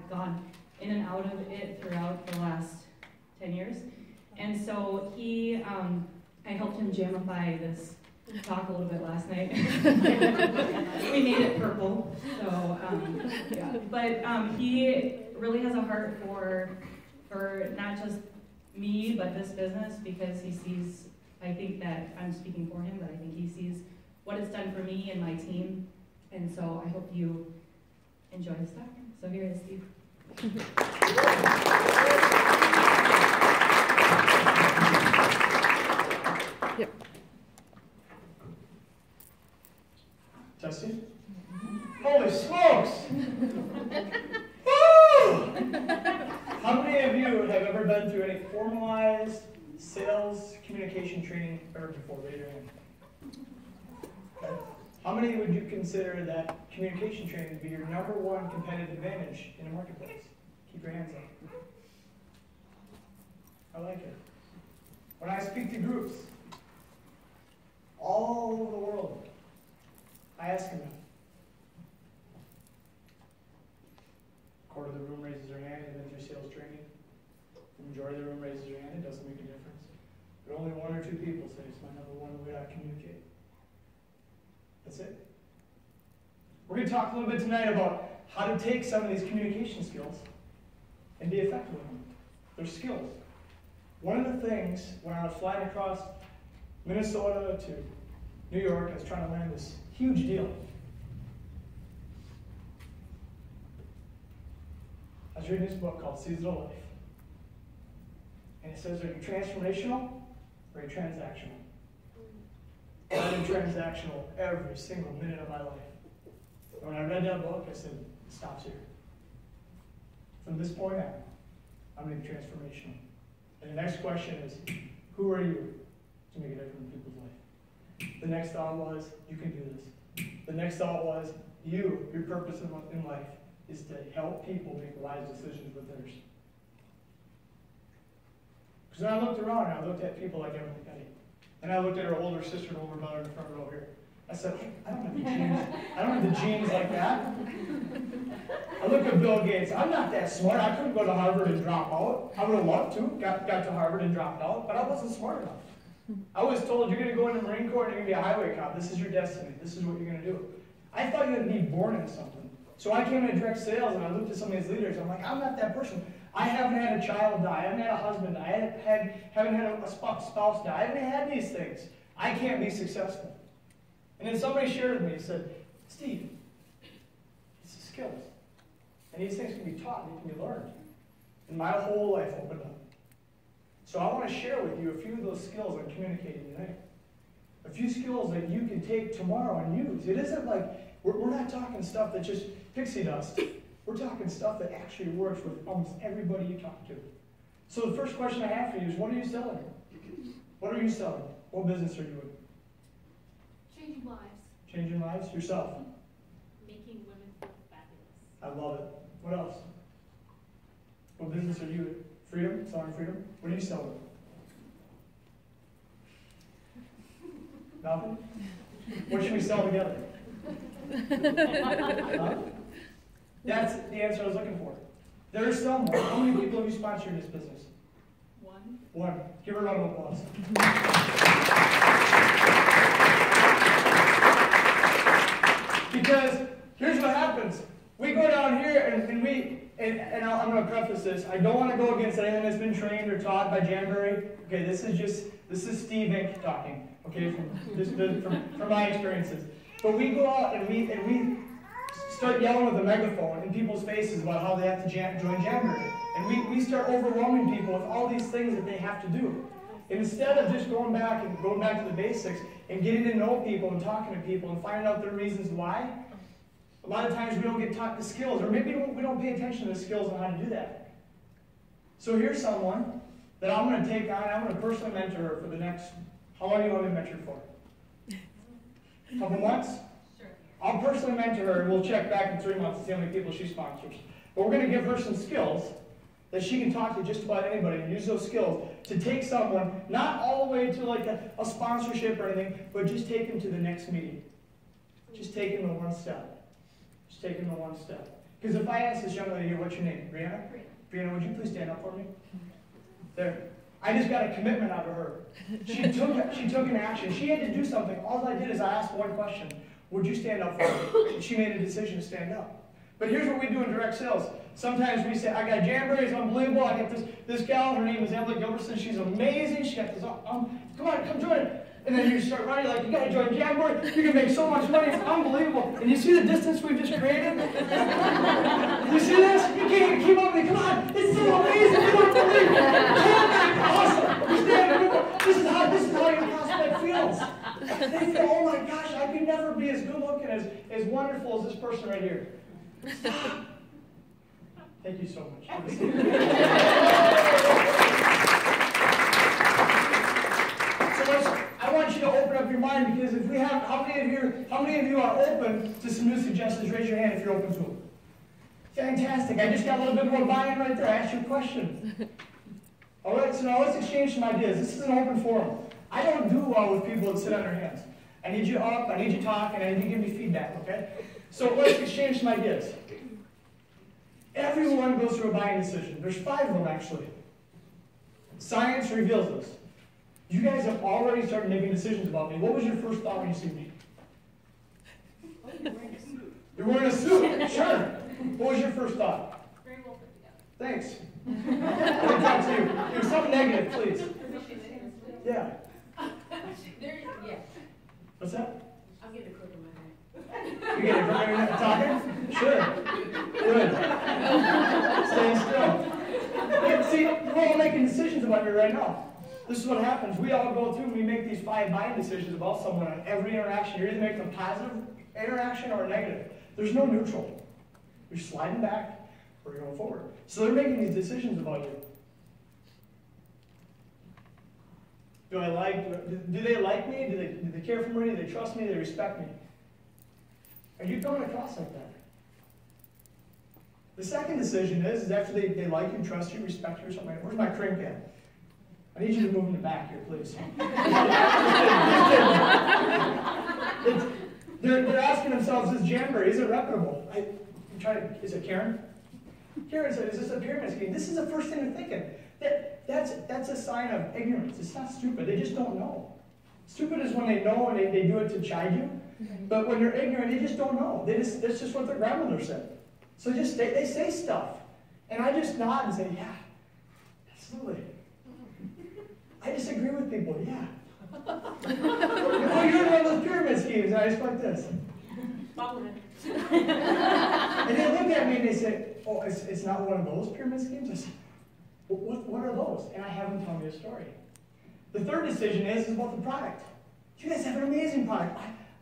gone in and out of it throughout the last 10 years. And so he, I helped him jamify this talk a little bit last night. We made it purple, so yeah. But he really has a heart for not just me, but this business, because he sees, I think that I'm speaking for him, but I think he sees what it's done for me and my team. And so I hope you enjoy his talk. So here is Steve. Yep. Testing? Holy smokes! Woo! How many of you have ever been through any formalized sales communication training ever before? Raise your hand. Okay. How many would you consider that communication training to be your #1 competitive advantage in a marketplace? Keep your hands up. I like it. When I speak to groups all over the world, I ask them. A quarter of the room raises their hand and then through sales training. The majority of the room raises their hand. It doesn't make a difference. But only 1 or 2 people say it's my #1 way I communicate. That's it. We're going to talk a little bit tonight about how to take some of these communication skills and be effective with them. They're skills. One of the things when I was flying across Minnesota to New York, I was trying to land this huge deal. I was reading this book called Seasons of Life. And it says, are you transformational or are you transactional? I've been transactional every single minute of my life. And when I read that book, I said, it stops here. From this point on, I'm going to be transformational. And the next question is, who are you to make a difference in people's life? The next thought was, you can do this. The next thought was, your purpose in life is to help people make wise decisions with theirs. Because when I looked around, I looked at people like Evan McKenny. And I looked at her older sister and older brother in the front row here. I said, I don't have the genes. I don't have the genes like that. I look at Bill Gates. I'm not that smart. I couldn't go to Harvard and drop out. I would have loved to. Got to Harvard and dropped out, but I wasn't smart enough. I was told, you're going to go in the Marine Corps and you're going to be a highway cop. This is your destiny. This is what you're going to do. I thought you had to be born into something. So I came into direct sales and I looked at some of these leaders. I'm like, I'm not that person. I haven't had a child die. I haven't had a husband die. I haven't had a spouse die. I haven't had these things. I can't be successful. And then somebody shared with me and said, Steve, it's the skills. And these things can be taught and they can be learned. And my whole life opened up. So I want to share with you a few of those skills I'm communicating tonight. A few skills that you can take tomorrow and use. It isn't like, we're not talking stuff that just pixie dust. We're talking stuff that actually works with almost everybody you talk to. So the first question I have for you is, what are you selling? What are you selling? What business are you in? Changing lives. Changing lives? Yourself? Making women feel fabulous. I love it. What else? What business are you in? Freedom? Selling freedom? What are you selling? Nothing? What should we sell together? Huh? That's the answer I was looking for. There's someone. How many people have you sponsored in this business? One. Give her a round of applause. Because here's what happens. We go down here and I'm going to preface this. I don't want to go against anything that's been trained or taught by Jamberry. Okay, this is Steve Inc. talking. Okay, from my experiences. But we go out and we start yelling with a megaphone in people's faces about how they have to join Jamberry. And we start overwhelming people with all these things that they have to do. And instead of just going back to the basics and getting to know people and talking to people and finding out their reasons why, a lot of times we don't get taught the skills, or maybe we don't pay attention to the skills on how to do that. So here's someone that I'm going to take on. I'm going to personally mentor her for the next, how long do you want me to mentor for? A couple months? Sure. I'll personally mentor her, and we'll check back in 3 months to see how many people she sponsors. But we're going to give her some skills that she can talk to just about anybody and use those skills to take someone, not all the way to like a sponsorship or anything, but just take them to the next meeting. Just take them to one step. Just take them to one step. Because if I ask this young lady here, what's your name? Brianna? Brianna, would you please stand up for me? There. I just got a commitment out of her. She took an action. She had to do something. All I did is I asked one question. Would you stand up for me? And she made a decision to stand up. But here's what we do in direct sales. Sometimes we say, I got Jamberry, it's unbelievable. I got this gal, her name is Emily Gilbertson. She's amazing. She got this, come on, come join it. And then you start running like, you got to join Jamberry. You can make so much money. It's unbelievable. And you see the distance we've just created? You see this? You can't even keep up with me. Come on. It's so amazing. You don't believe it. Jamberry, awesome. You stand up. This is how your prospect feels. They feel, oh my gosh, I could never be as good looking, as wonderful as this person right here. Stop. Thank you so much. I want you to open up your mind, because if we have, how many of you are open to some new suggestions? Raise your hand if you're open to them. Fantastic. I just got a little bit more buy-in right there. I asked you a question. All right, so now let's exchange some ideas. This is an open forum. I don't do well with people that sit on their hands. I need you up, I need you to talk, and I need you to give me feedback, okay? So let's exchange some ideas. Everyone goes through a buying decision. There's 5 of them, actually. Science reveals this. You guys have already started making decisions about me. What was your first thought when you see me? You're wearing a suit. Sure. What was your first thought? Very well put together. Thanks. I want to talk to you. There's something negative, please. Yeah. Yeah. What's that? I'm getting a crook in my eye. You get it from internet talking? Sure. Good. Staying still. But see, we're all making decisions about me right now. This is what happens. We all go through and we make these 5 buying decisions about someone on every interaction. You're either making a positive interaction or a negative. There's no neutral. You're sliding back or you're going forward. So they're making these decisions about you. Do they like me? Do they care for me? Do they trust me? Do they respect me? Are you coming across like that? The second decision is after they like you, trust you, respect you, or something. Where's my crank at? I need you to move in the back here, please. They're asking themselves, is Jamberry, is it reputable? Is it Karen? Karen said, is this a pyramid scheme? This is the first thing they're thinking. That's a sign of ignorance. It's not stupid. They just don't know. Stupid is when they know and they do it to chide you. But when they're ignorant, they just don't know. That's just what their grandmother said. So they say stuff. And I just nod and say, yeah, absolutely. I disagree with people, yeah. Oh, you're in one of those pyramid schemes. And I just like this. And they look at me and they say, oh, it's not one of those pyramid schemes? I say, what are those? And I have them tell me a story. The third decision is about the product. You guys have an amazing product.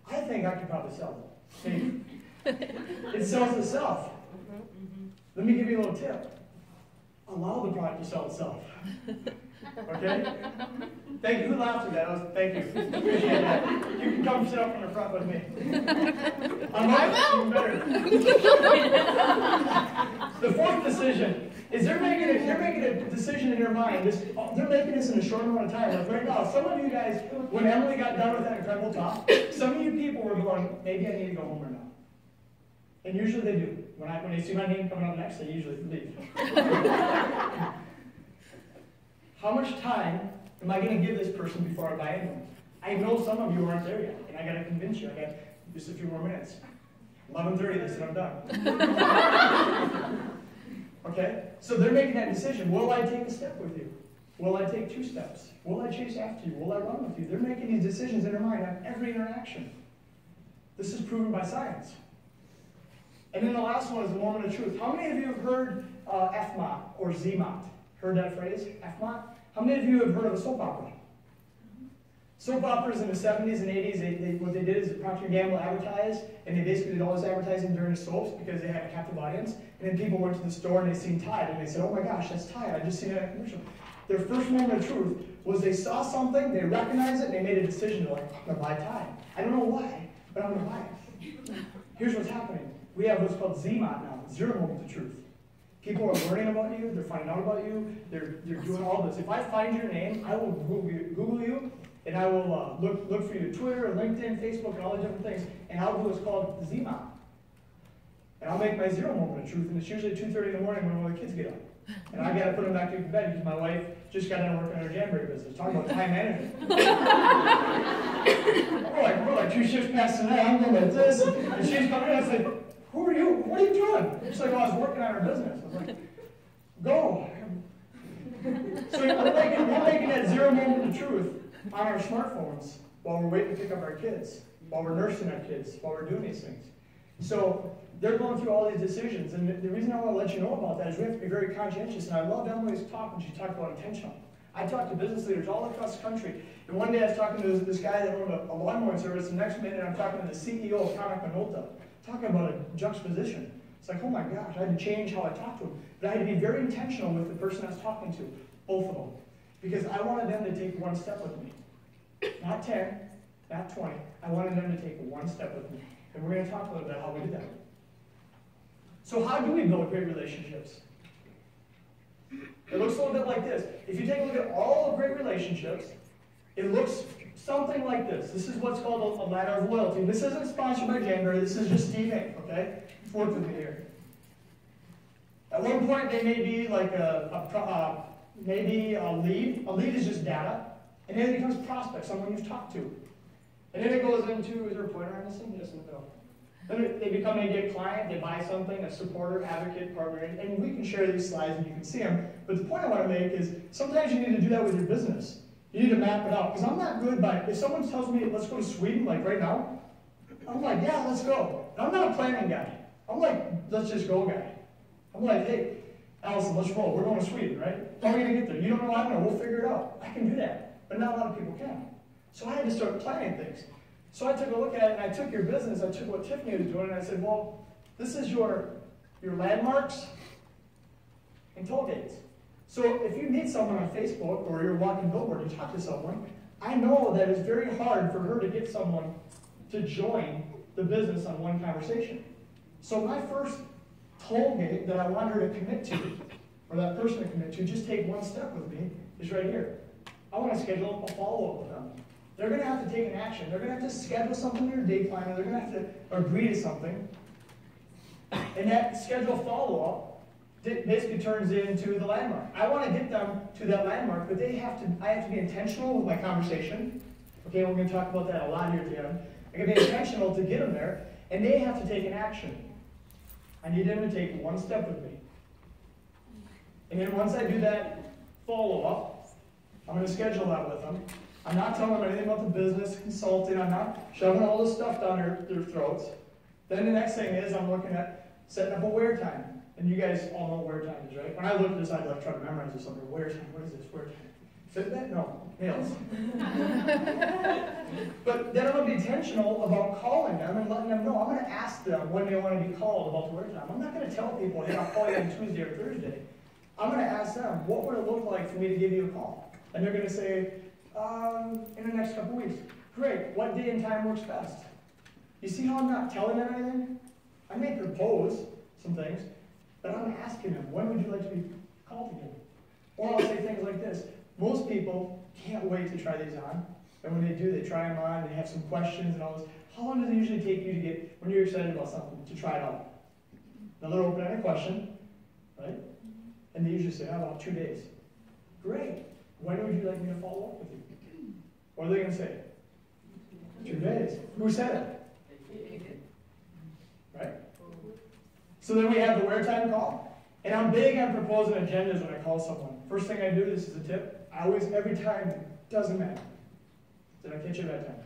I think I could probably sell it. Maybe. It sells itself. Let me give you a little tip. Allow the product to sell itself. Okay? Thank you. Who laughed at that? Thank you. Appreciate that. You can come sit up in the front with me. I will. Better. The fourth decision is they're making a decision in their mind. They're making this in a short amount of time. Like right now, some of you guys, when Emily got done with that incredible talk, some of you people were going, maybe I need to go home right now. And usually they do. When they see my name coming up next, they usually leave. How much time am I going to give this person before I buy into them? I know some of you aren't there yet, and I got to convince you. I got just a few more minutes. 11:30, they said I'm done. Okay? So they're making that decision. Will I take a step with you? Will I take 2 steps? Will I chase after you? Will I run with you? They're making these decisions in their mind on every interaction. This is proven by science. And then the last one is the moment of truth. How many of you have heard FMOT or ZMOT? Heard that phrase, FMOT? How many of you have heard of a soap opera? Soap operas in the 70s and 80s, what they did is Procter & Gamble advertised, and they basically did all this advertising during the soaps because they had a captive audience. And then people went to the store and they seen Tide, and they said, oh my gosh, that's Tide, I just seen that commercial. Their first moment of truth was they saw something, they recognized it, and they made a decision to like, I'm going to buy Tide. I don't know why, but I'm going to buy it. Here's what's happening. We have what's called ZMOT now, zero moment of truth. People are learning about you, they're finding out about you, they're doing all this. If I find your name, I will Google you, and I will look for you Twitter, LinkedIn, Facebook, and all the different things, and I'll do what's called ZMOT. And I'll make my 0 moment of truth, and it's usually 2:30 in the morning when all the kids get up. And I got to put them back to bed because my wife just got done working on her Jamberry business. Talk about time management. we're like 2 shifts past tonight. I'm going like this. And she's coming in. I said, who are you? What are you doing? She's like, oh, I was working on her business. I was like, go. So we're making that 0 moment of truth on our smartphones while we're waiting to pick up our kids, while we're nursing our kids, while we're doing these things. So they're going through all these decisions, and the reason I want to let you know about that is we have to be very conscientious, and I love Emily's talk when she talked about intentional. I talk to business leaders all across the country, and one day I was talking to this guy that owned a lawn mowing service, and the next minute I'm talking to the CEO of Comic Minolta, talking about a juxtaposition. It's like, oh my gosh, I had to change how I talked to him, but I had to be very intentional with the person I was talking to, both of them, because I wanted them to take 1 step with me. Not 10, not 20, I wanted them to take 1 step with me, and we're going to talk a little bit about how we do that. So how do we build great relationships? It looks a little bit like this. If you take a look at all of great relationships, it looks something like this. This is what's called a ladder of loyalty. This isn't sponsored by Jamberry. This is just Steve Inc., okay? Work with me here. At one point, they may be like maybe a lead. A lead is just data. And then it becomes prospect, someone you've talked to. And then it goes into, is there a pointer on this thing? Yes, no. Then they become maybe a client, they buy something, a supporter, advocate, partner, and we can share these slides and you can see them. But the point I want to make is sometimes you need to do that with your business. You need to map it out. Because I'm not good by, if someone tells me, let's go to Sweden, like right now, I'm like, yeah, let's go. And I'm not a planning guy. I'm like, let's just go guy. I'm like, hey, Allison, let's roll. We're going to Sweden, right? How are we going to get there? You don't know, I don't know. We'll figure it out. I can do that. But not a lot of people can. So I had to start planning things. So I took a look at it, and I took your business, I took what Tiffany was doing, and I said, well, this is your landmarks and toll gates. So if you meet someone on Facebook or you're walking billboard and you talk to someone, I know that it's very hard for her to get someone to join the business on one conversation. So my first toll gate that I want her to commit to, or that person to commit to, just take 1 step with me, is right here. I want to schedule a follow-up with them. They're going to have to take an action. They're going to have to schedule something in their day planner. They're going to have to agree to something. And that schedule follow-up basically turns into the landmark. I want to get them to that landmark, but I have to be intentional with my conversation. Okay, we're going to talk about that a lot here at the end. I got to be intentional to get them there, and they have to take an action. I need them to take 1 step with me. And then once I do that follow-up, I'm going to schedule that with them. I'm not telling them anything about the business, consulting. I'm not shoving all this stuff down their throats. Then the next thing is I'm looking at setting up a wear time. And you guys all know what wear time is, right? When I look at this, I'd like try to memorize this something. Wear time, what is this? Wear time. Fitbit? No. Nails. But then I'm going to be intentional about calling them and letting them know. I'm going to ask them when they want to be called about the wear time. I'm not going to tell people, hey, I'll call you on Tuesday or Thursday. I'm going to ask them, what would it look like for me to give you a call? And they're going to say, in the next couple weeks. Great. What day and time works best? You see how I'm not telling them anything? I may propose some things, but I'm asking them, when would you like to be called again? Or I'll say things like this. Most people can't wait to try these on. And when they do, they try them on, they have some questions and all this. How long does it usually take you to get, when you're excited about something, to try it out? Another open-ended question, right? And they usually say, about 2 days. Great. When would you like me to follow up with you? What are they going to say? 2 days. Who said it? Right? So then we have the wear time call. And I'm big on proposing agendas when I call someone. First thing I do, this is a tip, I always, every time, it doesn't matter. Did I catch you at a bad time?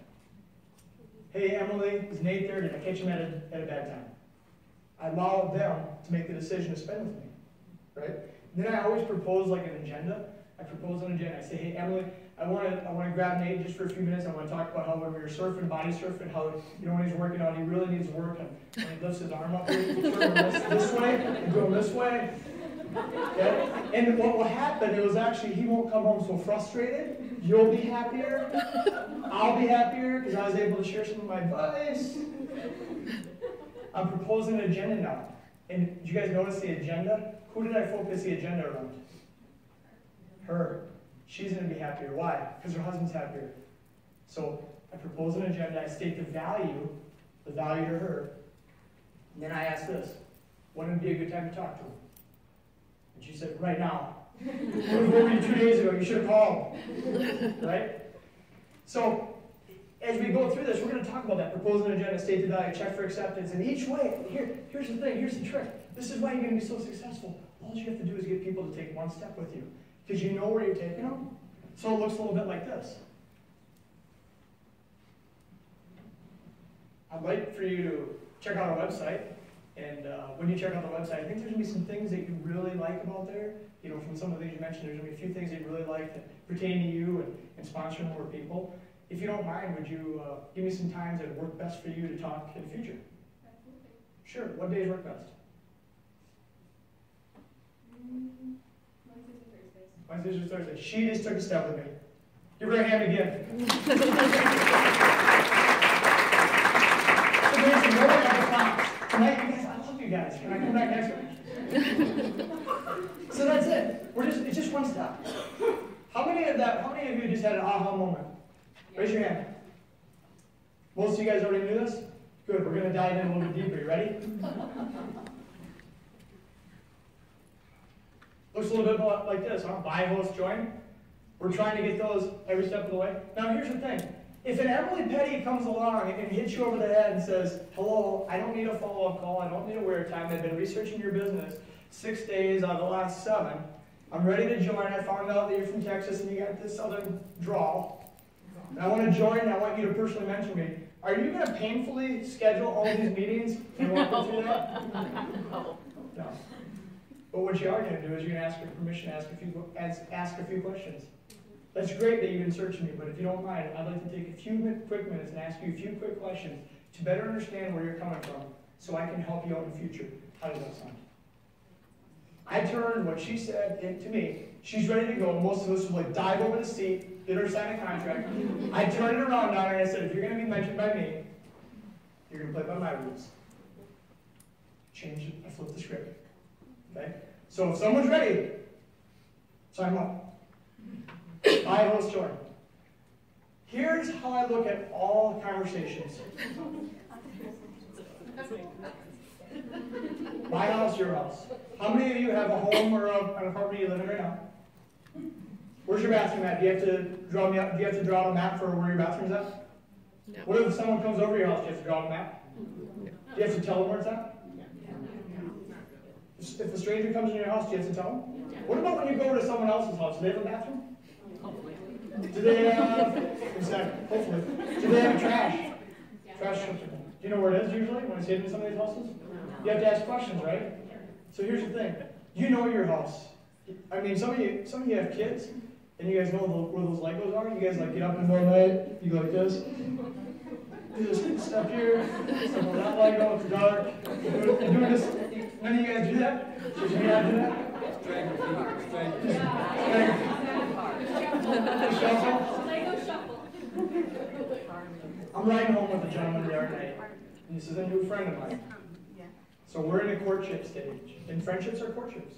Hey, Emily, is Nate there? Did I catch him at a bad time? I allow them to make the decision to spend with me. Right? And then I always propose like an agenda. I propose an agenda. I say, hey, Emily, I want to grab Nate just for a few minutes. I want to talk about how when we were surfing, body surfing, how, when he's working out, he really needs work. And when he lifts his arm up, he turn him this way and do him this way. Okay? And what will happen is actually he won't come home so frustrated. You'll be happier. I'll be happier because I was able to share some of my advice. I'm proposing an agenda now. And did you guys notice the agenda? Who did I focus the agenda around? Her. She's going to be happier. Why? Because her husband's happier. So I propose an agenda. I state the value to her. And then I ask this. when would be a good time to talk to him? And she said, right now. It was over 2 days ago, you should have called. Right? So, as we go through this, we're going to talk about that proposal agenda, state the value, check for acceptance, and each way, here's the thing, here's the trick. This is why you're going to be so successful. All you have to do is get people to take one step with you, because you know where you're taking them. So it looks a little bit like this. I'd like for you to check out our website, and when you check out the website, I think there's going to be some things that you really like about there. You know, from some of the things you mentioned, there's going to be a few things that you really like that pertain to you and sponsoring more people. If you don't mind, would you give me some times that work best for you to talk in the future? Absolutely. Sure. What days work best? Wednesdays and Thursdays. Wednesdays or Thursdays. She just took a step with me. Give her a hand again. Amazing. No one ever comes. Tonight, you guys, I love you guys. Can I come back next week? So that's it. It's just one step. How many of you just had an aha moment? Raise your hand. Most of you guys already knew this? Good, we're going to dive in a little bit deeper. You ready? Looks a little bit like this, huh? Buy, host, join. We're trying to get those every step of the way. Now here's the thing. If an Emily Petty comes along and hits you over the head and says, hello, I don't need a follow-up call, I don't need a wear time, I've been researching your business 6 days out of the last 7. I'm ready to join. I found out that you're from Texas and you got this southern drawl. And I want to join and I want you to personally mentor me. Are you going to painfully schedule all these meetings and walk me through that? No. But what you are going to do is you're going to ask for permission to ask a few questions. That's great that you've been searching me, but if you don't mind, I'd like to take a few quick minutes and ask you a few quick questions to better understand where you're coming from so I can help you out in the future. How does that sound? I turned what she said into me. She's ready to go. Most of us would like dive over the seat, get her sign a contract. I turned it around on her and I said, if you're going to be mentioned by me, you're going to play by my rules. Change it. I flipped the script. Okay? So if someone's ready, sign them up. I host join. Here's how I look at all conversations. My house, your house. How many of you have a home or an apartment you live in right now? Where's your bathroom at? Do you have to draw me up? Do you have to draw a map for where your bathroom's at? No. What if someone comes over your house? Do you have to draw a map? No. Do you have to tell them where it's at? No. If a stranger comes in your house, do you have to tell them? No. What about when you go to someone else's house? Do they have a bathroom? Hopefully. Do they have? Exactly. Hopefully. Do they have trash? Trash filter. Do you know where it is usually when it's hidden in some of these houses? You have to ask questions, right? So here's the thing. You know your house. I mean, some of you have kids, and you guys know where those Legos are. You guys like get up in the middle of the night, you go like this. You just step here, step on that Lego, it's dark. You're doing this. None of you guys do that? Should you not do that? Lego shuffle. I'm riding home with a gentleman the other night, and this is a new friend of mine. So we're in a courtship stage, and friendships are courtships.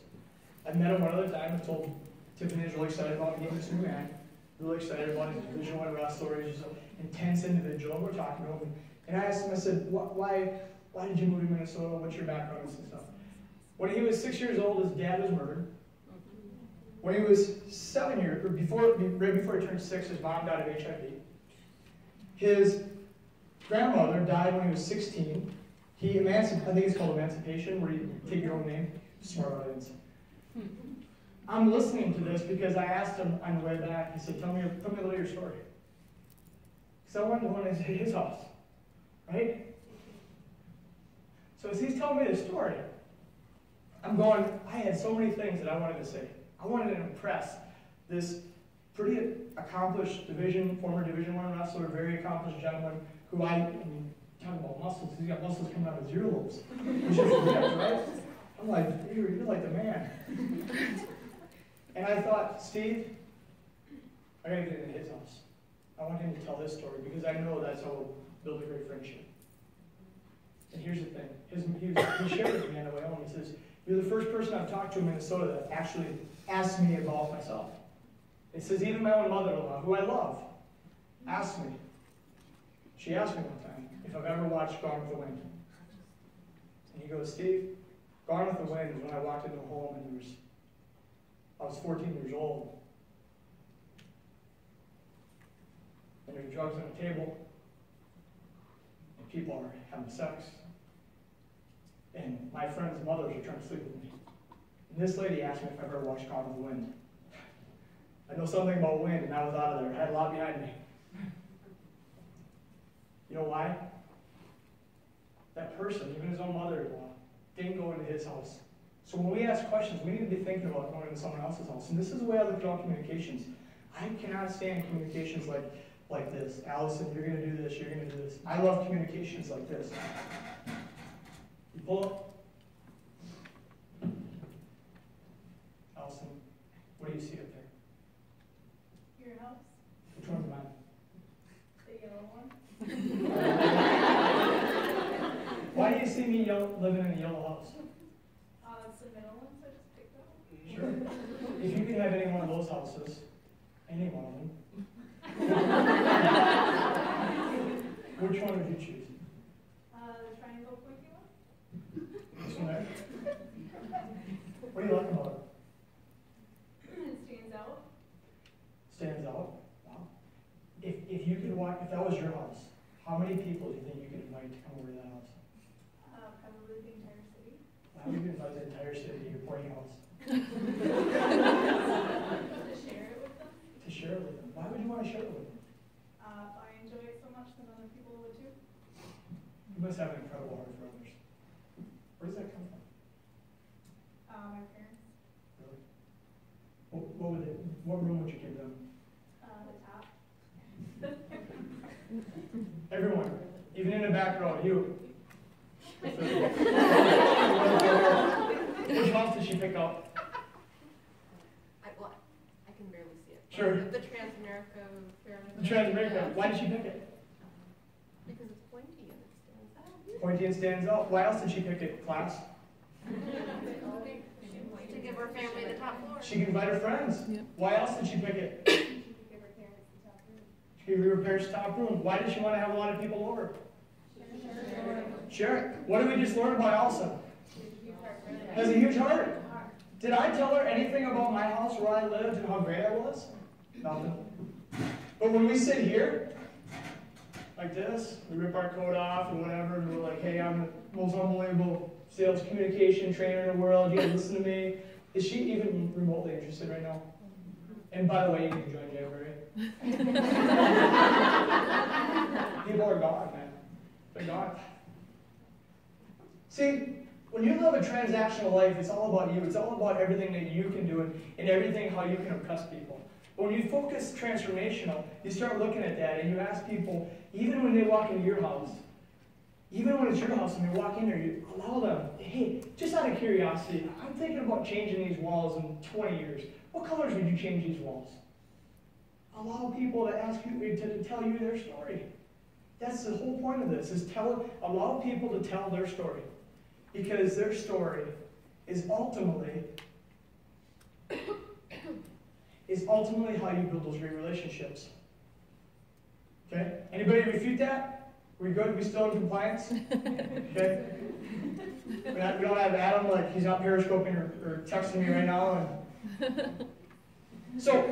I met him one other time. I told Tiffany is really excited about meeting this new man. Really excited about his Division I wrestler. He's just an intense individual. And we're talking to him, and I asked him. I said, "Why did you move to Minnesota? What's your background and stuff?" When he was 6 years old, his dad was murdered. When he was 7 years, or right before he turned 6, his mom died of HIV. His grandmother died when he was 16. I think it's called emancipation, where you take your own name. Smart audience. I'm listening to this because I asked him on the way back. He said, "Tell me a little of your story." Because I wanted to go to his house, right? So as he's telling me the story, I'm going, I had so many things that I wanted to say. I wanted to impress this pretty accomplished former Division I wrestler, very accomplished gentleman who talking about muscles, he's got muscles coming out of his earlobes. Which is ripped, right? I'm like, you're like the man. And I thought, Steve, I gotta get into his house. I want him to tell this story because I know that's how we'll build a great friendship. And here's the thing. He shared it with me on the way home. He says, "You're the first person I've talked to in Minnesota that actually asked me about myself." It says, even my own mother-in-law, who I love, asked me. She asked me one time if I've ever watched Gone with the Wind. And he goes, "Steve, Gone with the Wind is when I walked into a home and I was 14 years old. And there's drugs on the table. And people are having sex. And my friends' mothers are trying to sleep with me. And this lady asked me if I've ever watched Gone with the Wind. I know something about wind, and I was out of there. I had a lot behind me. You know why? That person, even his own mother-in-law, didn't go into his house. So when we ask questions, we need to be thinking about going into someone else's house. And this is the way I look at all communications. I cannot stand communications like this. Allison, you're going to do this, you're going to do this. I love communications like this. You pull up. Allison, what do you see up there? Your house? Which one's mine? The yellow one? Why do you see me living in a yellow house? It's the middle one, so I just picked that one. Sure. If you could have any one of those houses, any one of them, which one would you choose? The triangle pointy one? This one there? What do you like about it? It stands out. Stands out? Wow. If you could walk, if that was your house, how many people do you think you could invite to come over to that house? Probably the entire city. How would you invite the entire city to your pointy house? To share it with them. To share it with them. Why would you want to share it with them? If I enjoy it so much, then other people would too. You must have an incredible heart for others. Where does that come from? My parents. Really? What room would you give them? The top. Everyone, even in the back row, you. Which house did she pick up? I can barely see it. Sure. The Transamerica Pyramid. The Transamerica. Why did she pick it? Because it's pointy and it stands out. Pointy and stands out. Why else did she pick it, class? To give her family the top floor. She could invite her friends. Yep. Why else did she pick it? Give her parents the top room. She gave her parents the top room. Why did she want to have a lot of people over? Share it. What did we just learn about Elsa? Has a huge heart. Did I tell her anything about my house, where I lived, and how great I was? Nothing. But when we sit here, like this, we rip our coat off or whatever, and we're like, hey, I'm the most unbelievable sales communication trainer in the world. You gotta listen to me. Is she even remotely interested right now? And by the way, you can join Jamberry. People are gone, man. They're gone. See, when you live a transactional life, it's all about you. It's all about everything that you can do and everything how you can impress people. But when you focus transformational, you start looking at that and you ask people, even when they walk into your house, even when it's your house and they walk in there, you allow them, hey, just out of curiosity, I'm thinking about changing these walls in 20 years. What colors would you change these walls? Allow people to ask you, to tell you their story. That's the whole point of this, is allow people to tell their story. Because their story is ultimately how you build those great relationships. Okay? Anybody refute that? We good? We still in compliance? Okay? We don't have Adam, like he's not periscoping or texting me right now. So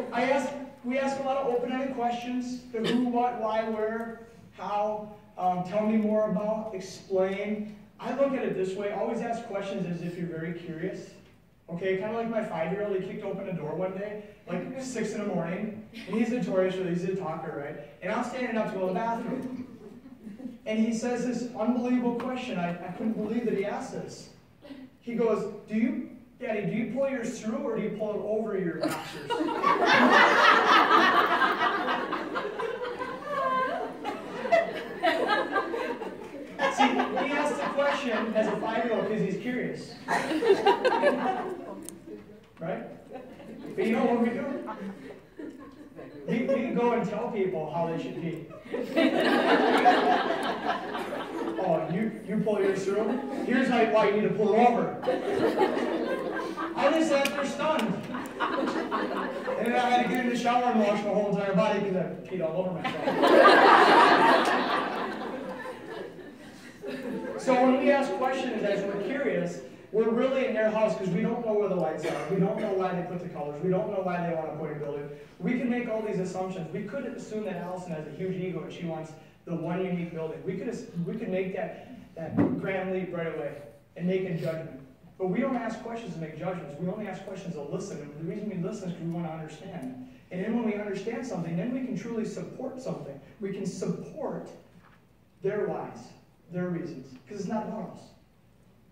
we ask a lot of open-ended questions: the who, what, why, where, how. Tell me more about. Explain. I look at it this way: always ask questions as if you're very curious. Okay, kind of like my 5-year-old. He kicked open a door one day, like 6 in the morning, and he's notorious for he's a talker, right? And I'm standing up to go to the bathroom, and he says this unbelievable question. I couldn't believe that he asked this. He goes, Daddy, do you pull yours through or do you pull it over your boxers? See, he asked the question as a 5-year-old because he's curious. Right? But you know what we do? We can go and tell people how they should be. Oh, you pull yours through? Here's why you need to pull it over. I just sat there stunned. And then I had to get in the shower and wash my whole entire body because I peed all over myself. So when we ask questions as we're curious, We're really in their house because we don't know where the lights are. We don't know why they put the colors. We don't know why they want to put a building. We can make all these assumptions. We could assume that Allison has a huge ego and she wants the one unique building. We could make that grand leap right away and make a judgment. But we don't ask questions to make judgments. We only ask questions to listen. And the reason we listen is because we want to understand. And then when we understand something, then we can truly support something. We can support their whys, their reasons, because it's not about us.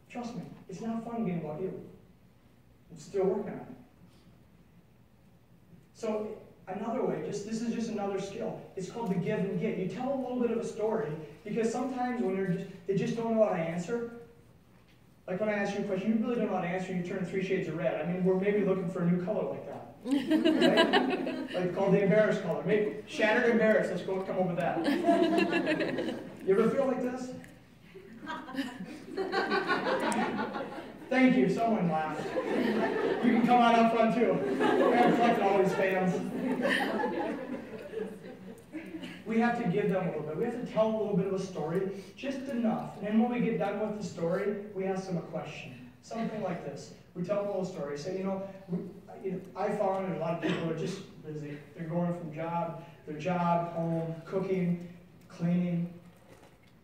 Trust me, it's not fun being about you. I'm still working on it. So another way, this is just another skill. It's called the give and get. You tell a little bit of a story, because sometimes when they just don't know how to answer. Like when I ask you a question, you really don't know how to answer, you turn 3 shades of red. I mean, we're maybe looking for a new color like that. Right? Like called the embarrassed color. Maybe shattered embarrassed. Let's come up with that. You ever feel like this? Thank you. Someone laughed. You can come on up front too. We're going to collect all these fans. We have to give them a little bit. We have to tell a little bit of a story, just enough. And then when we get done with the story, we ask them a question. Something like this. We tell them a little story. Say, I found that a lot of people are just busy. They're going from their job, home, cooking, cleaning,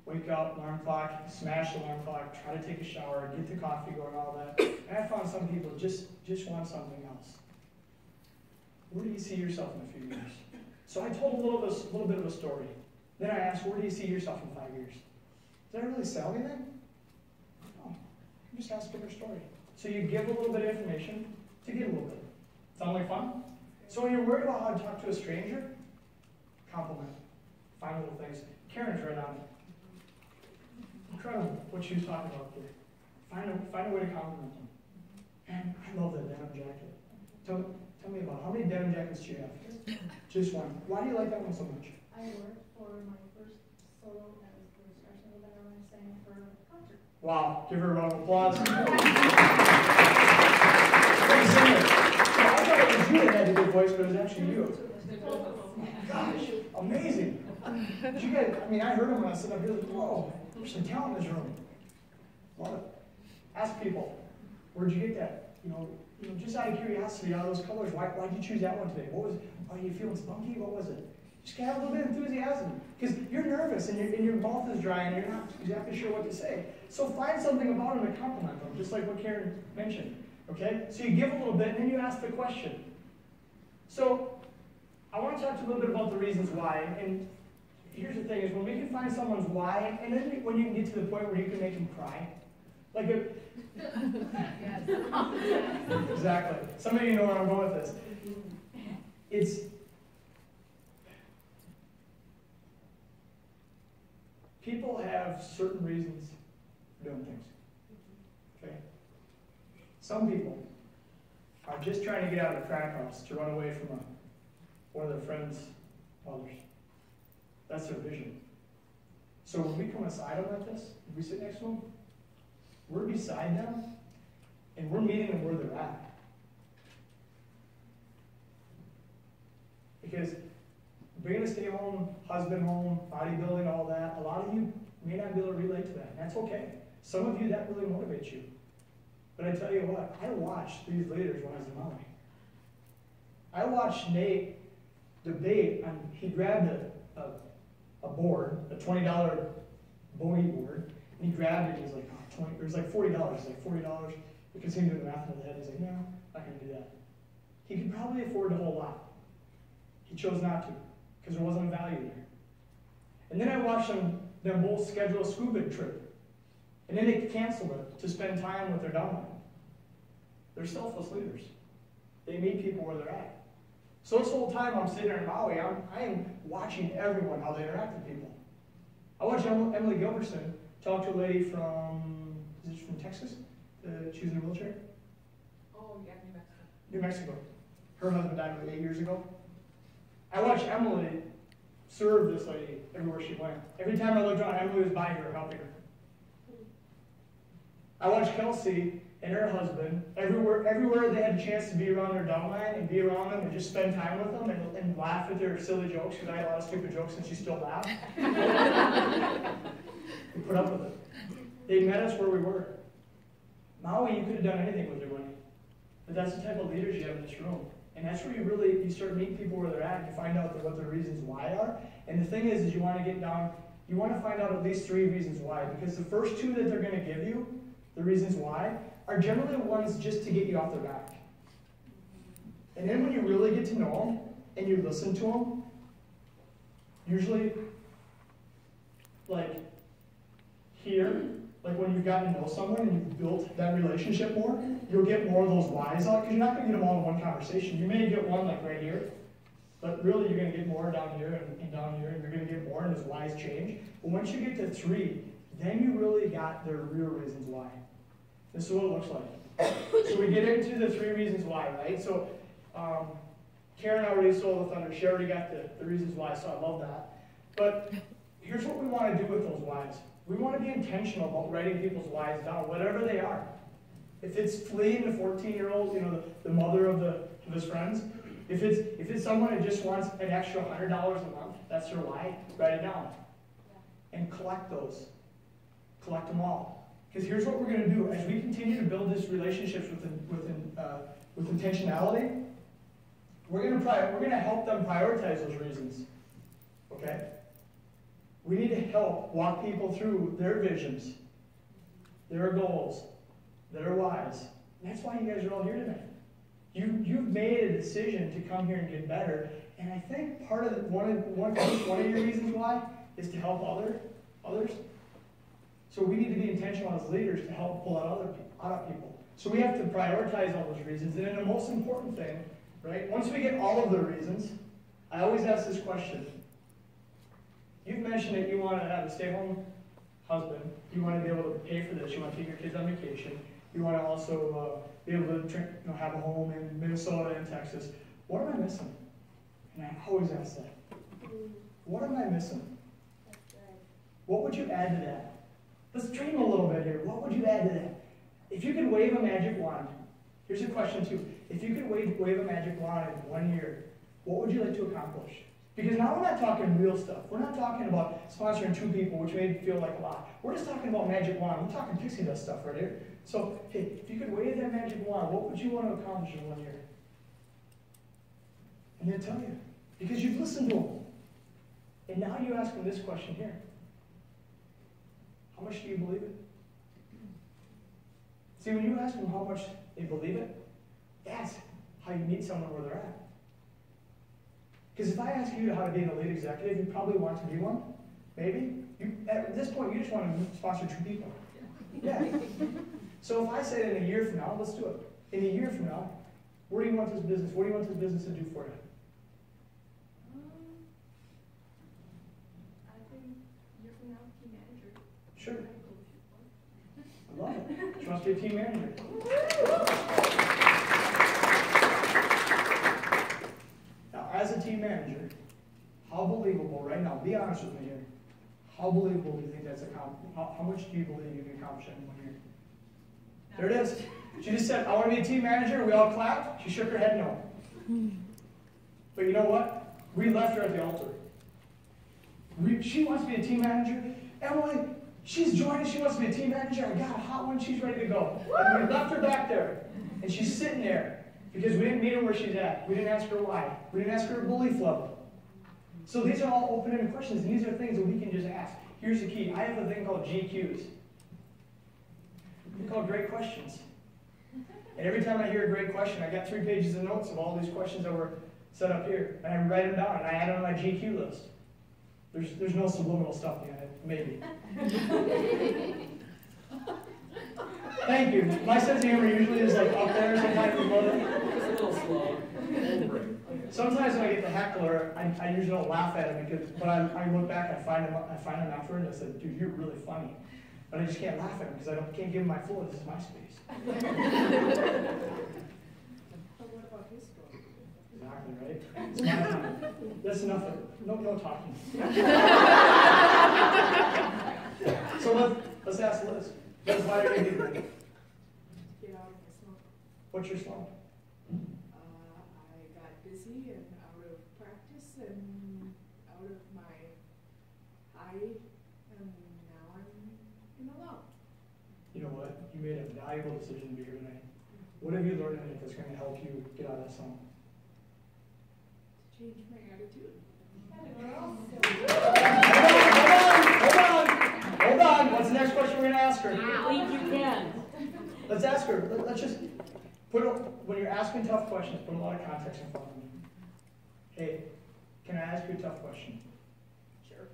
wake up, alarm clock, smash the alarm clock, try to take a shower, get the coffee going, all that. And I found some people just want something else. Where do you see yourself in a few years? So I told a little bit of a story. Then I asked, where do you see yourself in 5 years? Did I really sell anything? No. I'm just asking her story. So you give a little bit of information to get a little bit. Sound like fun? So when you're worried about how to talk to a stranger, compliment. Find little things. Karen's right on it. Incredible what she was talking about here. Find a way to compliment them. And I love that denim jacket. Tell me about it. How many denim jackets do you have? Just one. Why do you like that one so much? I worked for my first solo as the instructional that I sang for a concert. Wow. Give her a round of applause. Great singer. I thought it was you that had the good voice, but it was actually you. Oh my gosh. Amazing. Did you guys, I heard him when I stood up here. Like, whoa, there's some talent in this room. Love it. Ask people, where'd you get that? Just out of curiosity, out of those colors, why'd you choose that one today? Are you feeling spunky? What was it? Just have a little bit of enthusiasm. Because you're nervous and your mouth is dry and you're not exactly sure what to say. So find something about them to compliment them, just like what Karen mentioned. Okay? So you give a little bit and then you ask the question. So I want to talk to you a little bit about the reasons why. And here's the thing is when we can find someone's why, and then when you can get to the point where you can make them cry. Like exactly. Some of you know where I'm going with this. People have certain reasons for doing things. Okay? Some people are just trying to get out of a crack house to run away from one of their friends' mothers. That's their vision. So when we come aside them like this, if we sit next to them, we're beside them, and we're meeting them where they're at. Because being a stay-home, husband home, bodybuilding, all that, a lot of you may not be able to relate to that, and that's okay. Some of you, that really motivates you. But I tell you what, I watched these leaders when I was in Maui. I watched Nate debate, he grabbed a board, a $20 bogey board, and he grabbed it, and he's like, it was like $40. He's like, $40. Because he knew the math in his head. He's like, no, I'm not going to do that. He could probably afford the whole lot. He chose not to, because there wasn't a value there. And then I watched them both schedule a scuba trip. And then they canceled it to spend time with their downline. They're selfless leaders. They meet people where they're at. So this whole time I'm sitting there in Maui, I am watching everyone, how they interact with people. I watched Emily Gilbertson talk to a lady from Texas? She was in a wheelchair? Oh, yeah, New Mexico. New Mexico. Her husband died 8 years ago. I watched Emily serve this lady everywhere she went. Every time I looked around, Emily was by her, helping her. I watched Kelsey and her husband, everywhere they had a chance to be around their downline and be around them and just spend time with them and laugh at their silly jokes, because I had a lot of stupid jokes and she still laughed. We put up with it. They met us where we were. Maui, you could have done anything with your money. But that's the type of leaders you have in this room. And that's where you start meeting people where they're at, and you find out what their reasons why are. And the thing is you want to get down, you want to find out at least 3 reasons why. Because the first 2 that they're going to give you, the reasons why, are generally ones just to get you off their back. And then when you really get to know them, and you listen to them, usually, like here, like when you've gotten to know someone and you've built that relationship more, you'll get more of those whys out, because you're not going to get them all in one conversation. You may get one like right here, but really you're going to get more down here and down here, and you're going to get more, and those whys change. But once you get to 3, then you really got their real reasons why. This is what it looks like. So we get into the 3 reasons why, right? So Karen already stole the thunder. She already got the reasons why, so I love that. But here's what we want to do with those whys. We want to be intentional about writing people's whys down, whatever they are. If it's fleeing the 14-year-old, the mother of his friends, if it's someone who just wants an extra $100 a month, that's their why, write it down. And collect those. Collect them all. Because here's what we're going to do. As we continue to build these relationships with intentionality, we're going to help them prioritize those reasons. Okay? We need to help walk people through their visions, their goals, their whys. And that's why you guys are all here tonight. You've made a decision to come here and get better. And I think part of one of your reasons why is to help others. So we need to be intentional as leaders to help pull out of people. So we have to prioritize all those reasons. And then the most important thing, right? Once we get all of the reasons, I always ask this question. You've mentioned that you want to have a stay-home husband. You want to be able to pay for this. You want to take your kids on vacation. You want to also be able to have a home in Minnesota and Texas. What am I missing? And I always ask that. What am I missing? What would you add to that? Let's dream a little bit here. What would you add to that? If you could wave a magic wand, here's a question too. If you could wave a magic wand in 1 year, what would you like to accomplish? Because now we're not talking real stuff. We're not talking about sponsoring 2 people, which may feel like a lot. We're just talking about magic wand. We're talking pixie dust stuff right here. So, hey, if you could wave that magic wand, what would you want to accomplish in 1 year? And they'll tell you. Because you've listened to them. And now you ask them this question here. How much do you believe it? See, when you ask them how much they believe it, that's how you meet someone where they're at. Because if I ask you how to be an elite executive, you probably want to be one. Maybe. At this point, you just want to sponsor 2 people. Yeah. So if I say in a year from now, let's do it. In a year from now, where do you want this business? What do you want this business to do for you? I think year from now, team manager. Sure. I love it. She wants to be a team manager. Now, as a team manager, how believable, right now, be honest with me here, how believable do you think that's accomplished? How much do you believe you can accomplish in 1 year? There it is. She just said, I want to be a team manager. We all clapped. She shook her head no. But you know what? We left her at the altar. She wants to be a team manager. Emily, she's joined us. She wants to be a team manager. I got a hot one. She's ready to go. And we left her back there. And she's sitting there because we didn't meet her where she's at. We didn't ask her why. We didn't ask her her belief level. So these are all open-ended questions, and these are things that we can just ask. Here's the key. I have a thing called GQs. They're called great questions. And every time I hear a great question, I got 3 pages of notes of all these questions that were set up here. And I write them down, and I add them to my GQ list. There's no subliminal stuff behind it, maybe. Thank you. My sense of humor usually is like up there, sometimes below it. It's a little slow. Sometimes when I get the heckler, I usually don't laugh at him, but I look back, I find him afterward, and I said, dude, you're really funny. But I just can't laugh at him because I can't give him my floor. This is my space. But what about his story? Exactly, right? It's my time. That's enough of it. No talking. So let's ask Liz. Liz, why are you here? Get out of my slump. What's your slump? I got busy and out of practice and out of my high, and now I'm in a low. You know what? You made a valuable decision to be here tonight. What have you learned in it that's going to help you get out of that slump? Change my attitude. Hold on. What's the next question we're going to ask her? I think you can. Let's ask her. Let's just when you're asking tough questions, put a lot of context in front of me. Hey, can I ask you a tough question? Sure.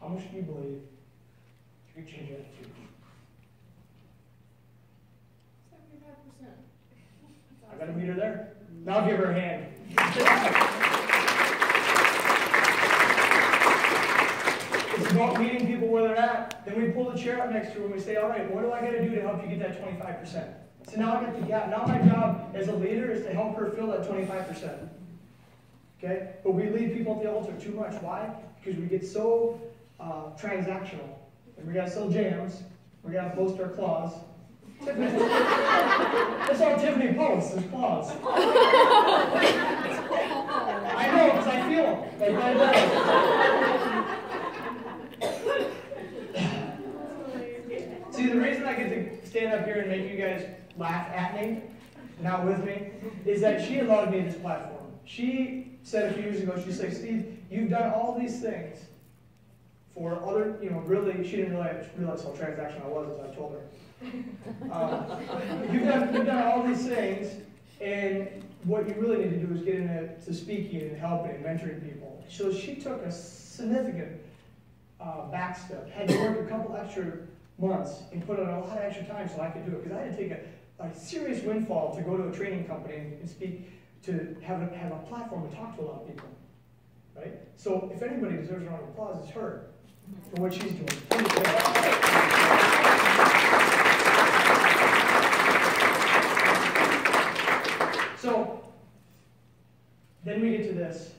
How much do you believe you could change your attitude? 75%. I got to meet her there. Now give her a hand. It's about meeting people where they're at. Then we pull the chair up next to her and we say, all right, what do I got to do to help you get that 25%? So now I get the gap. Now my job as a leader is to help her fill that 25%. Okay? But we leave people at the altar too much. Why? Because we get so transactional. And we got to sell jams. We got to post our claws. That's all Tiffany posts, is claws. I know, because I feel them. Like right now. See, the reason I get to stand up here and make you guys laugh at me, not with me, is that she allowed me this platform. She said a few years ago, she's like, Steve, you've done all these things for other, really, she didn't realize how transactional I was as I told her. You've done all these things, and what you really need to do is get into speaking and helping and mentoring people. So she took a significant back step, had to work a couple extra months and put in a lot of extra time so I could do it. Because I had to take a serious windfall to go to a training company and speak, to have a platform to talk to a lot of people. Right? So if anybody deserves a round of applause, it's her for what she's doing. So then we get to this.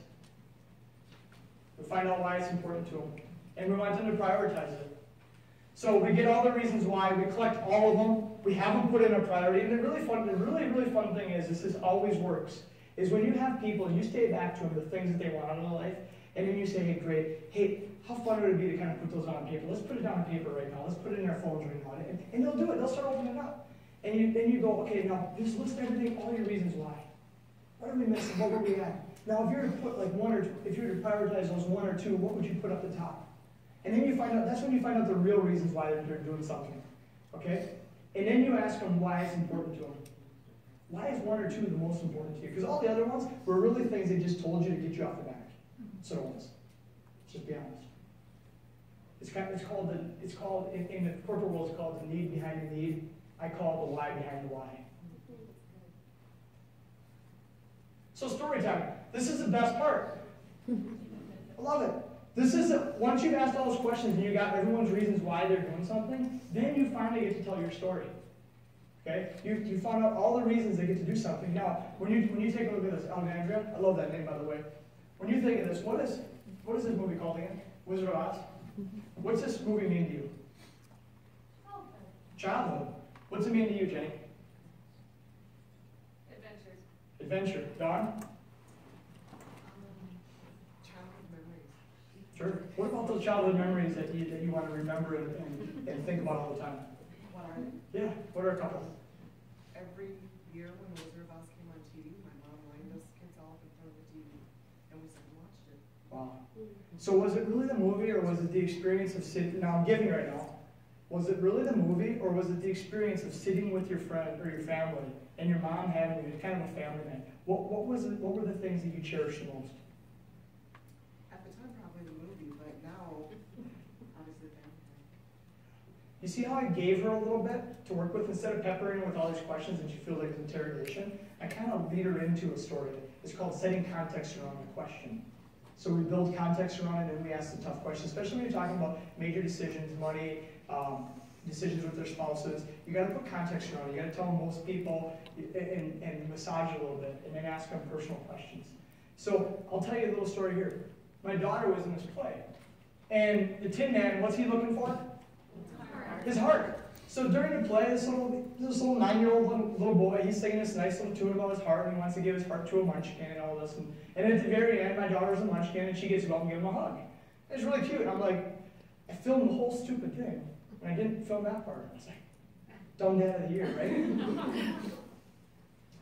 We find out why it's important to them. And we want them to prioritize it. So we get all the reasons why, we collect all of them, we have them put in a priority, and the really fun thing is, this always works, is when you have people and you stay back to them the things that they want out of their life, and then you say, hey, great, hey, how fun would it be to kind of put those on paper? Let's put it down on paper right now, let's put it in our phones right now, and they'll do it, they'll start opening it up. And then you go, okay, now just list everything, all your reasons why. What are we missing? What were we at? Now if you were to put like if you were to prioritize those one or two, what would you put up the top? And then you find out, that's when you find out the real reasons why they're doing something. Okay? And then you ask them why it's important to them. Why is one or two the most important to you? Because all the other ones were really things they just told you to get you off the back. So it was. Let's just be honest. It's called in the corporate world, it's called the need behind the need. I call it the why behind the why. So story time. This is the best part. I love it. Once you've asked all those questions and you got everyone's reasons why they're doing something, then you finally get to tell your story. Okay? You found out all the reasons they get to do something. Now, when you take a look at this, Alexandria, I love that name by the way. When you think of this, what is this movie called again? Wizard of Oz? What's this movie mean to you? Childhood. What's it mean to you, Jenny? Adventure. Dawn? Sure. What about those childhood memories that you want to remember and think about all the time? What are they? Yeah. What are a couple? Every year when the Wizard of Oz came on TV, my mom lined us kids all up in front of the TV, and we sat and watched it. Wow. So was it really the movie, or was it the experience of sitting? Now I'm giving right now. Was it really the movie, or was it the experience of sitting with your friend or your family and your mom having you, kind of a family night? What was it? What were the things that you cherished the most? At the time, probably the movie, but now, obviously, family. You see how I gave her a little bit to work with? Instead of peppering her with all these questions and she feels like an interrogation, I kind of lead her into a story. It's called setting context around the question. So we build context around it and we ask the tough questions, especially when you're talking about major decisions, money, decisions with their spouses. You got to put context around it. You got to tell them most people and massage it a little bit and then ask them personal questions. So I'll tell you a little story here. My daughter was in this play. And the Tin Man, what's he looking for? His heart. So during the play, this little 9-year-old little boy, he's singing this nice little tune about his heart, and he wants to give his heart to a munchkin and all this. And at the very end, my daughter's a munchkin, and she gets to go up and give him a hug. It's really cute. I'm like, I filmed the whole stupid thing, and I didn't film that part. I was like, Dumb dad of the year, right?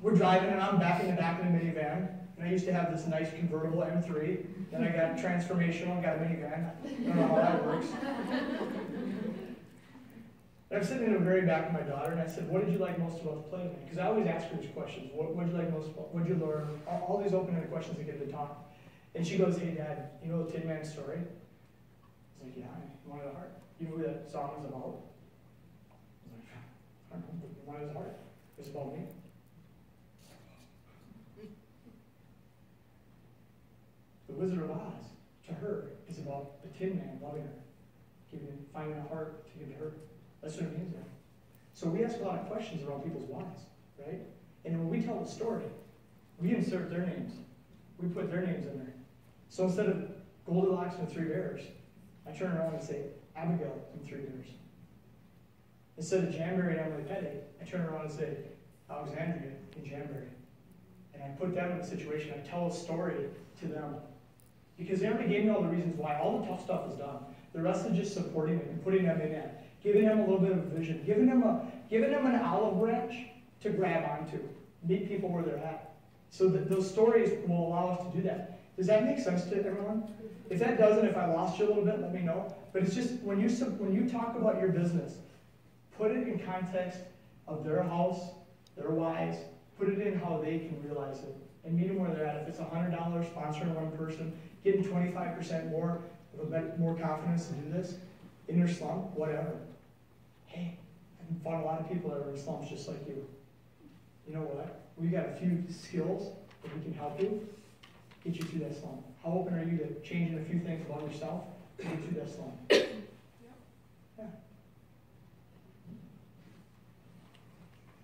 We're driving and I'm back in the minivan. And I used to have this nice convertible M3. Then I got transformational and got a minivan. I don't know how that works. And I'm sitting in the very back of my daughter and I said, what did you like most about the play tonight? Because I always ask her these questions. What did you like most about? What did you learn? All these open-ended questions that get to talk. And she goes, hey Dad, you know the Tin Man story? I was like, yeah, One of the Heart. You know who that song is about? I was like, I don't know, but One of the Heart. It's about me. The Wizard of Oz, to her, is about the Tin Man loving her, finding a heart to give to her. That's what it means there. So we ask a lot of questions around people's whys, right? And then when we tell the story, we insert their names. We put their names in there. So instead of Goldilocks and the Three Bears, I turn around and say Abigail and the Three Bears. Instead of Jamberry and Emily Petty, I turn around and say Alexandria and Jamberry. And I put them in a situation, I tell a story to them. Because they already gave me all the reasons why. All the tough stuff is done. The rest is just supporting them and putting them in that. Giving them a little bit of a vision. Giving them an olive branch to grab onto. Meet people where they're at. So that those stories will allow us to do that. Does that make sense to everyone? If that doesn't, if I lost you a little bit, let me know. But it's just, when you talk about your business, put it in context of their house, their whys, put it in how they can realize it. And meet them where they're at. If it's $100 sponsoring one person, getting 25% more of a bit more confidence to do this in your slump, whatever. Hey, I've found a lot of people that are in slumps just like you. You know what? We've got a few skills that we can help you, get you through that slump. How open are you to changing a few things about yourself to get through that slump? Yeah.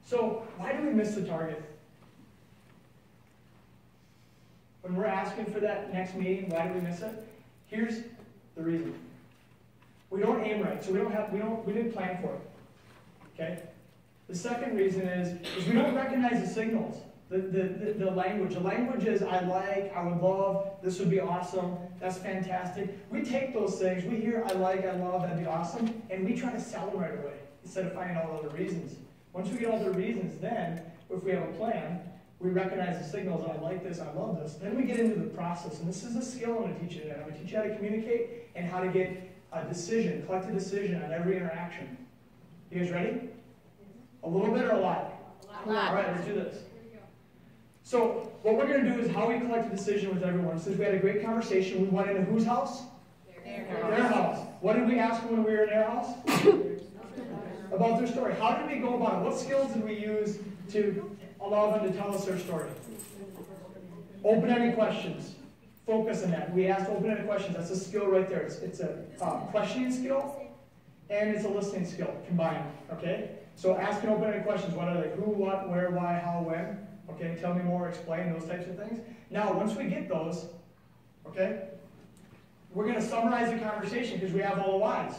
So, why do we miss the target? When we're asking for that next meeting, why do we miss it? Here's the reason. We don't aim right, so we didn't plan for it. Okay? The second reason is we don't recognize the signals, the language. The language is I like, I would love, this would be awesome, that's fantastic. We take those things, we hear I like, I love, that'd be awesome, and we try to sell them right away instead of finding all the other reasons. Once we get all the reasons, then, if we have a plan, we recognize the signals, I like this, I love this. Then we get into the process, and this is a skill I'm going to teach you today. I'm going to teach you how to communicate and how to get a decision, collect a decision on every interaction. You guys ready? A little bit or a lot? A lot. All right, let's do this. So what we're going to do is how we collect a decision with everyone. Since we had a great conversation, we went into whose house? Their house. What did we ask them when we were in their house? About their story. How did we go about it? What skills did we use to allow them to tell us their story? Open-ended questions. Focus on that. We asked open-ended questions. That's a skill right there. It's a questioning skill and it's a listening skill combined. Okay? So asking open-ended questions. What are they? Who, what, where, why, how, when? Okay? Tell me more, explain, those types of things. Now, once we get those, okay, we're going to summarize the conversation because we have all the whys.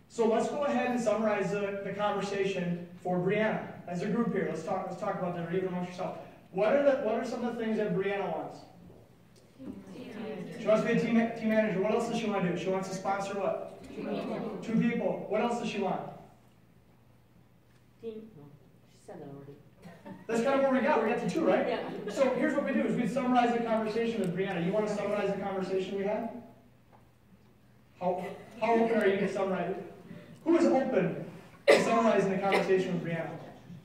So let's go ahead and summarize the conversation for Brianna. As a group here, let's talk about that, or even amongst yourself. What are some of the things that Brianna wants? She wants to be a team manager. What else does she want to do? She wants to sponsor what? 2 people. What else does she want? Team. No, she said that already. That's kind of what we got. We got to 2, right? Yeah. So here's what we do: is we summarize the conversation with Brianna. You want to summarize the conversation we had? How open are you to summarize it? Who is open to summarizing the conversation with Brianna?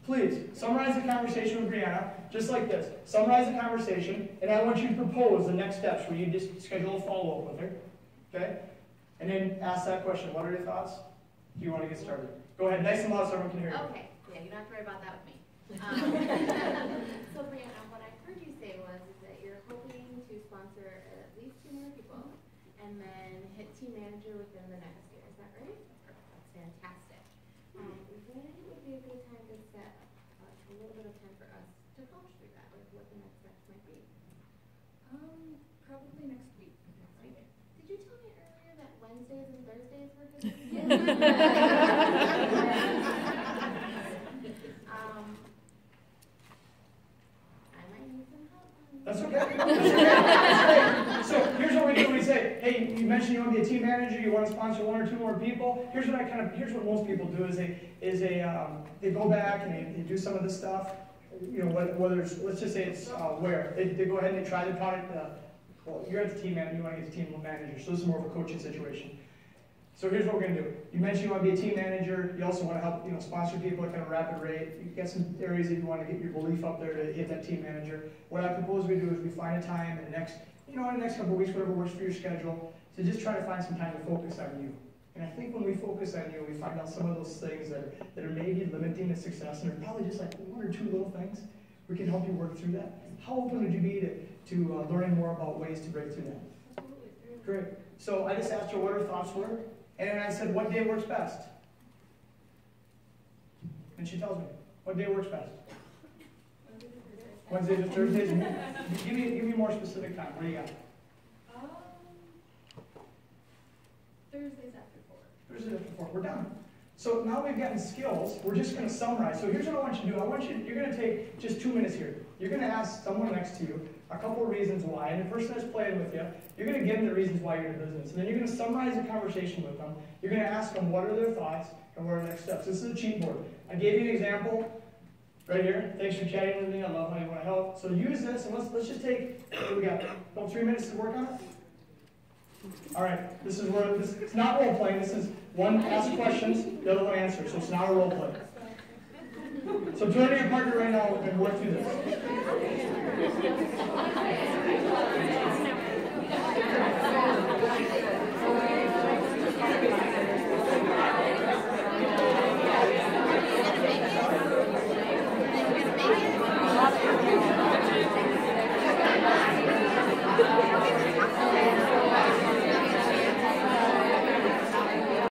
Please, summarize the conversation with Brianna, just like this. Summarize the conversation, and I want you to propose the next steps where you just schedule a follow-up with her. Okay? And then ask that question. What are your thoughts? Do you want to get started? Go ahead, nice and loud so everyone can hear you. Okay, yeah, you don't have to worry about that with me. So Brianna, what I heard you say was that you're hoping to sponsor at least 2 more people and then hit team manager within the next year. Is that right? That's fantastic. When would be a good time to set a little bit of time for us to coach through that, like what the next steps might be? Probably next week. Did you tell me earlier that Wednesdays and Thursdays were good? I might need some help. That's okay. That's okay. So here's what we do. We say, hey, you mentioned you want to be a team manager, you want to sponsor 1 or 2 more people. Here's what most people do is they go back and they do some of this stuff. You know, whether it's, let's just say it's where they go ahead and they try the product. Well, you're at the team manager, you want to get the team manager, so this is more of a coaching situation. So here's what we're going to do. You mentioned you want to be a team manager. You also want to help, sponsor people at kind of a rapid rate. You get some areas that you want to get your belief up there to hit that team manager. What I propose we do is we find a time in the next, in the next couple of weeks, whatever works for your schedule, to just try to find some time to focus on you. And I think when we focus on you, we find out some of those things that are maybe limiting the success, and they're probably just like 1 or 2 little things. We can help you work through that. How open would you be to learning more about ways to break through that? Great. So I just asked her what her thoughts were. And I said, what day works best? And she tells me, what day works best? Wednesdays or Thursdays? Give me more specific time. What do you got? Thursdays after 4. Thursdays after 4. We're done. So now we've gotten skills. We're just going to summarize. So here's what I want you to do. You're going to take just 2 minutes here. You're going to ask someone next to you a couple of reasons why. And the person that's playing with you, you're going to give them the reasons why you're in business. And then you're going to summarize the conversation with them. You're going to ask them what are their thoughts and what are the next steps. This is a cheat board. I gave you an example right here. Thanks for chatting with me. I love how you want to help. So use this, and let's just take, what do we got? About 3 minutes to work on it? All right, this is where, it's not role playing. This is one ask questions, the other one answer. So it's not a role play. So turn to your partner right now and work through this.